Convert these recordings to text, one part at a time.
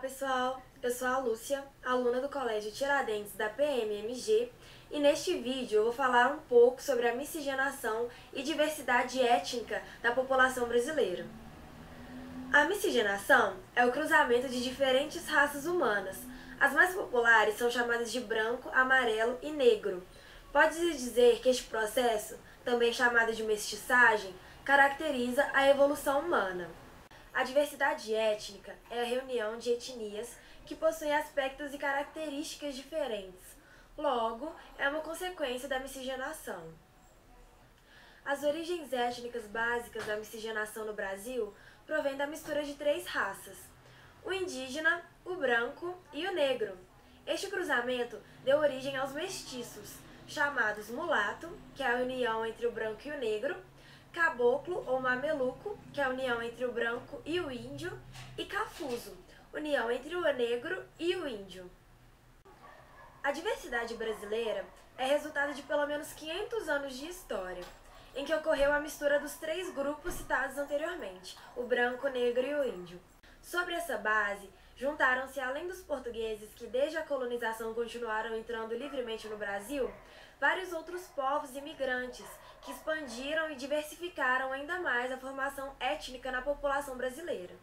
pessoal, eu sou a Lúcia, aluna do Colégio Tiradentes da PMMG, e neste vídeo eu vou falar um pouco sobre a miscigenação e diversidade étnica da população brasileira. A miscigenação é o cruzamento de diferentes raças humanas. As mais populares são chamadas de branco, amarelo e negro. Pode-se dizer que este processo, também chamado de mestiçagem, caracteriza a evolução humana. A diversidade étnica é a reunião de etnias que possuem aspectos e características diferentes. Logo, é uma consequência da miscigenação. As origens étnicas básicas da miscigenação no Brasil provêm da mistura de três raças: o indígena, o branco e o negro. Este cruzamento deu origem aos mestiços, chamados mulato, que é a união entre o branco e o negro, caboclo ou mameluco, que é a união entre o branco e o índio, e cafuso, união entre o negro e o índio. A diversidade brasileira é resultado de pelo menos 500 anos de história, em que ocorreu a mistura dos três grupos citados anteriormente, o branco, o negro e o índio. Sobre essa base, juntaram-se, além dos portugueses que desde a colonização continuaram entrando livremente no Brasil, vários outros povos imigrantes que expandiram e diversificaram ainda mais a formação étnica na população brasileira.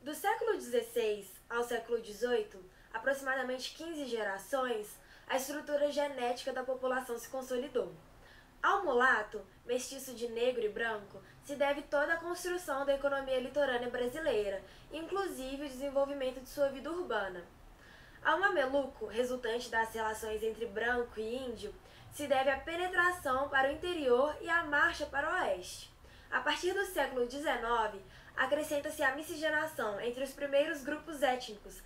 Do século XVI ao século XVIII, aproximadamente 15 gerações, a estrutura genética da população se consolidou. Ao mulato, mestiço de negro e branco, se deve toda a construção da economia litorânea brasileira, inclusive o desenvolvimento de sua vida urbana. Ao mameluco, resultante das relações entre branco e índio, se deve a penetração para o interior e a marcha para o oeste. A partir do século XIX, acrescenta-se a miscigenação entre os primeiros grupos étnicos,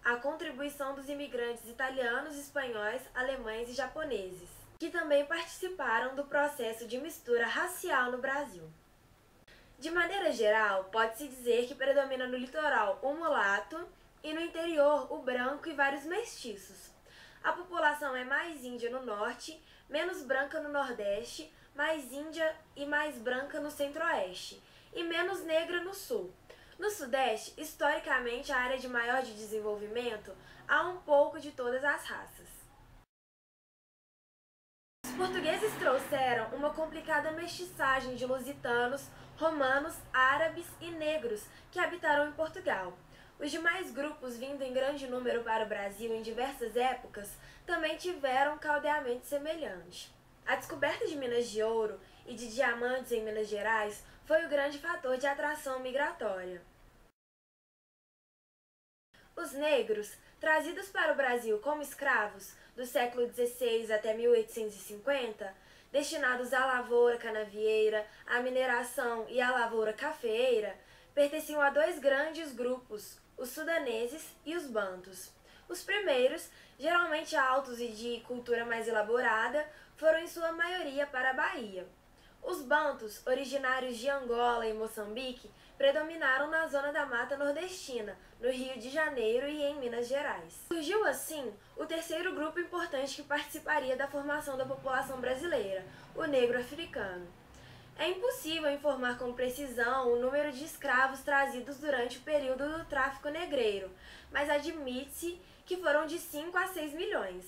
a contribuição dos imigrantes italianos, espanhóis, alemães e japoneses, que também participaram do processo de mistura racial no Brasil. De maneira geral, pode-se dizer que predomina no litoral o mulato e no interior o branco e vários mestiços. A população é mais índia no norte, menos branca no nordeste, mais índia e mais branca no centro-oeste, e menos negra no sul. No sudeste, historicamente a área de maior de desenvolvimento, há um pouco de todas as raças. Os portugueses trouxeram uma complicada mestiçagem de lusitanos, romanos, árabes e negros que habitaram em Portugal. Os demais grupos, vindo em grande número para o Brasil em diversas épocas, também tiveram caldeamento semelhante. A descoberta de minas de ouro e de diamantes em Minas Gerais foi o grande fator de atração migratória. Os negros, trazidos para o Brasil como escravos, do século XVI até 1850, destinados à lavoura canavieira, à mineração e à lavoura cafeeira, pertenciam a dois grandes grupos, os sudaneses e os bantus. Os primeiros, geralmente altos e de cultura mais elaborada, foram em sua maioria para a Bahia. Os bantus, originários de Angola e Moçambique, predominaram na zona da Mata Nordestina, no Rio de Janeiro e em Minas Gerais. Surgiu assim o terceiro grupo importante que participaria da formação da população brasileira, o negro africano. É impossível informar com precisão o número de escravos trazidos durante o período do tráfico negreiro, mas admite-se que foram de 5 a 6 milhões.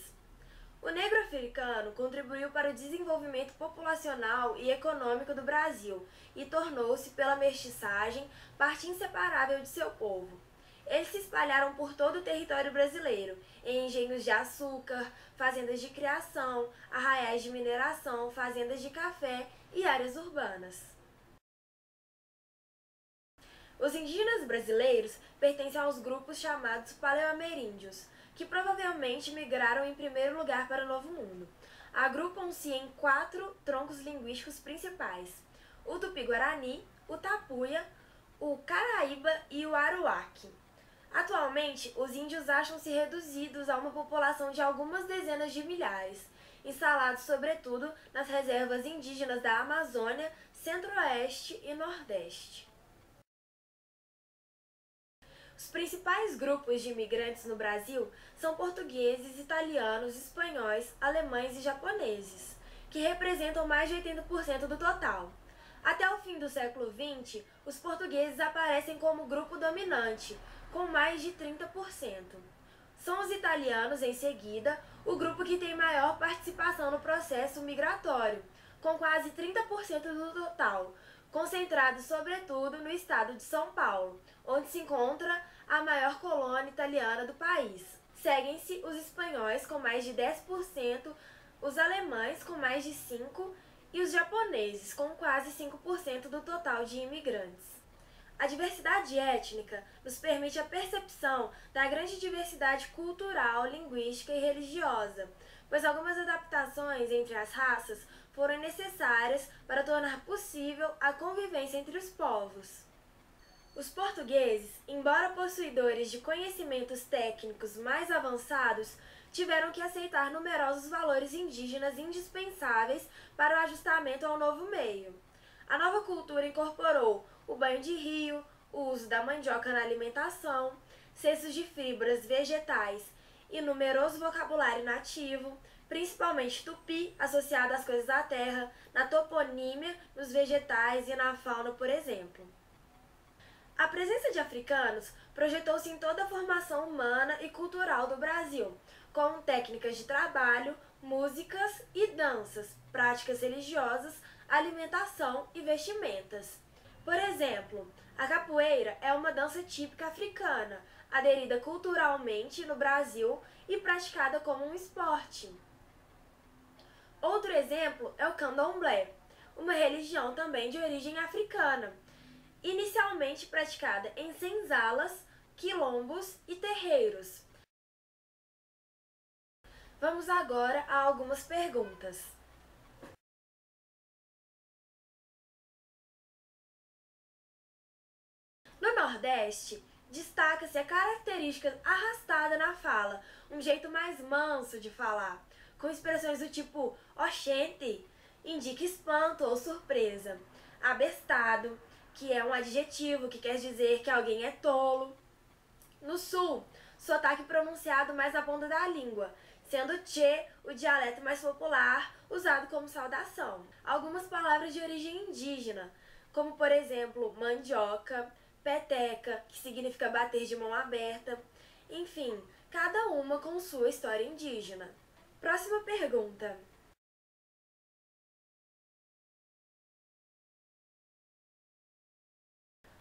O negro africano contribuiu para o desenvolvimento populacional e econômico do Brasil e tornou-se, pela mestiçagem, parte inseparável de seu povo. Eles se espalharam por todo o território brasileiro, em engenhos de açúcar, fazendas de criação, arraiais de mineração, fazendas de café e áreas urbanas. Os indígenas brasileiros pertencem aos grupos chamados paleoameríndios, que provavelmente migraram em primeiro lugar para o Novo Mundo. Agrupam-se em 4 troncos linguísticos principais: o Tupi-Guarani, o Tapuia, o Caraíba e o Aruaque. Atualmente, os índios acham-se reduzidos a uma população de algumas dezenas de milhares, instalados sobretudo nas reservas indígenas da Amazônia, Centro-Oeste e Nordeste. Os principais grupos de imigrantes no Brasil são portugueses, italianos, espanhóis, alemães e japoneses, que representam mais de 80% do total. Até o fim do século XX, os portugueses aparecem como grupo dominante, com mais de 30%. São os italianos, em seguida, o grupo que tem maior participação no processo migratório, com quase 30% do total, concentrado sobretudo no estado de São Paulo, onde se encontra a maior colônia italiana do país. Seguem-se os espanhóis com mais de 10%, os alemães com mais de 5% e os japoneses com quase 5% do total de imigrantes. A diversidade étnica nos permite a percepção da grande diversidade cultural, linguística e religiosa, pois algumas adaptações entre as raças foram necessárias para tornar possível a convivência entre os povos. Os portugueses, embora possuidores de conhecimentos técnicos mais avançados, tiveram que aceitar numerosos valores indígenas indispensáveis para o ajustamento ao novo meio. A nova cultura incorporou o banho de rio, o uso da mandioca na alimentação, cestos de fibras vegetais e numeroso vocabulário nativo, principalmente tupi, associado às coisas da terra, na toponímia, nos vegetais e na fauna, por exemplo. A presença de africanos projetou-se em toda a formação humana e cultural do Brasil, com técnicas de trabalho, músicas e danças, práticas religiosas, alimentação e vestimentas. Por exemplo, a capoeira é uma dança típica africana, aderida culturalmente no Brasil e praticada como um esporte. Outro exemplo é o candomblé, uma religião também de origem africana, inicialmente praticada em senzalas, quilombos e terreiros. Vamos agora a algumas perguntas. No Nordeste, destaca-se a característica arrastada na fala, um jeito mais manso de falar, com expressões do tipo oxente, indica espanto ou surpresa, abestado, que é um adjetivo que quer dizer que alguém é tolo. No Sul, sotaque pronunciado mais na ponta da língua, sendo tchê o dialeto mais popular, usado como saudação. Algumas palavras de origem indígena, como por exemplo mandioca, peteca, que significa bater de mão aberta, enfim, cada uma com sua história indígena. Próxima pergunta.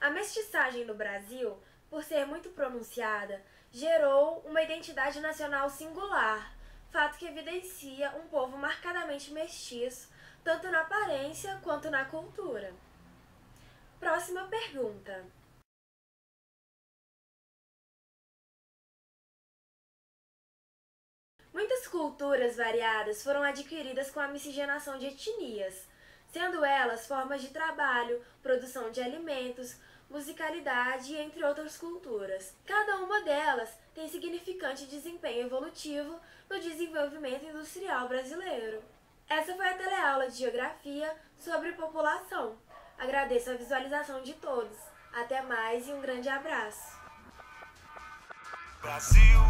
A mestiçagem no Brasil, por ser muito pronunciada, gerou uma identidade nacional singular, fato que evidencia um povo marcadamente mestiço, tanto na aparência quanto na cultura. Próxima pergunta. Muitas culturas variadas foram adquiridas com a miscigenação de etnias, sendo elas formas de trabalho, produção de alimentos, musicalidade, entre outras culturas. Cada uma delas tem significante desempenho evolutivo no desenvolvimento industrial brasileiro. Essa foi a teleaula de Geografia sobre população. Agradeço a visualização de todos. Até mais e um grande abraço. Brasil,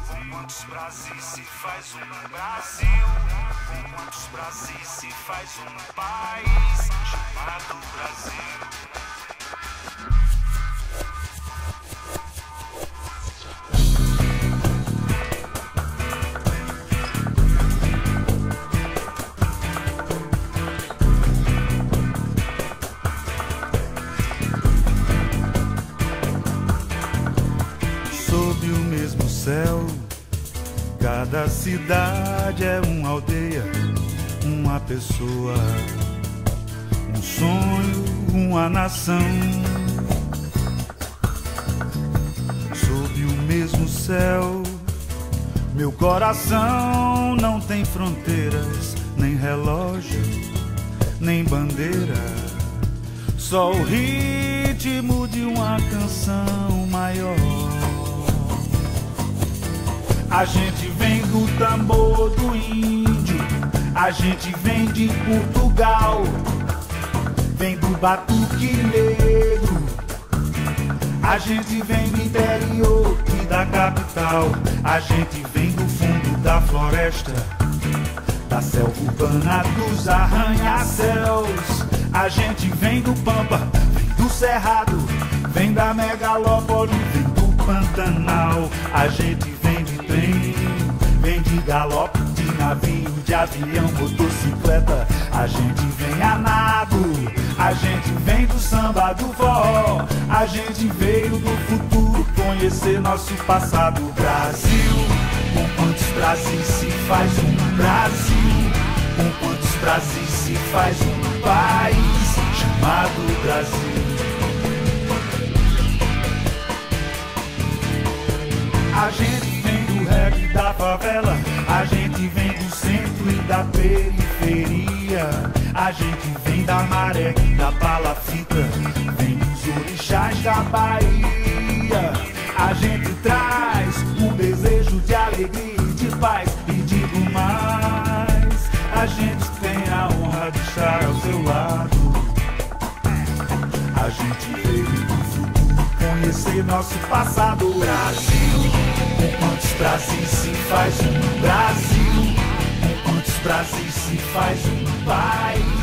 com quantos Brasis se faz um Brasil? Com quantos Brasis se faz um país chamado Brasil? Sob o mesmo céu, cada cidade é uma aldeia, uma pessoa, um sonho, uma nação. Sob o mesmo céu, meu coração não tem fronteiras, nem relógio, nem bandeira, só o ritmo de uma canção maior. A gente vem do tambor do índio, a gente vem de Portugal, vem do batuque negro, a gente vem do interior e da capital, a gente vem do fundo da floresta, da da selva urbana, dos arranha-céus. A gente vem do Pampa, vem do Cerrado, vem da megalópole, vem do Pantanal. A gente vem de trem, vem de galope, de navio, de avião, motocicleta. A gente vem a nado, a gente vem do samba, do forró. A gente veio do futuro conhecer nosso passado. Brasil, com quantos Brasis se faz um Brasil? Com quantos Brasis se faz um país chamado Brasil? A gente vem do rap da favela, a gente vem do centro e da periferia. A gente vem da maré, da palafita, vem dos orixás da Bahia. A gente traz um desejo de alegria e de paz. E digo mais, a gente tem a honra de estar ao seu lado. A gente veio do futuro conhecer nosso passado. Brasil, com quantos Brasis se faz um Brasil? Com quantos Brasis se faz um país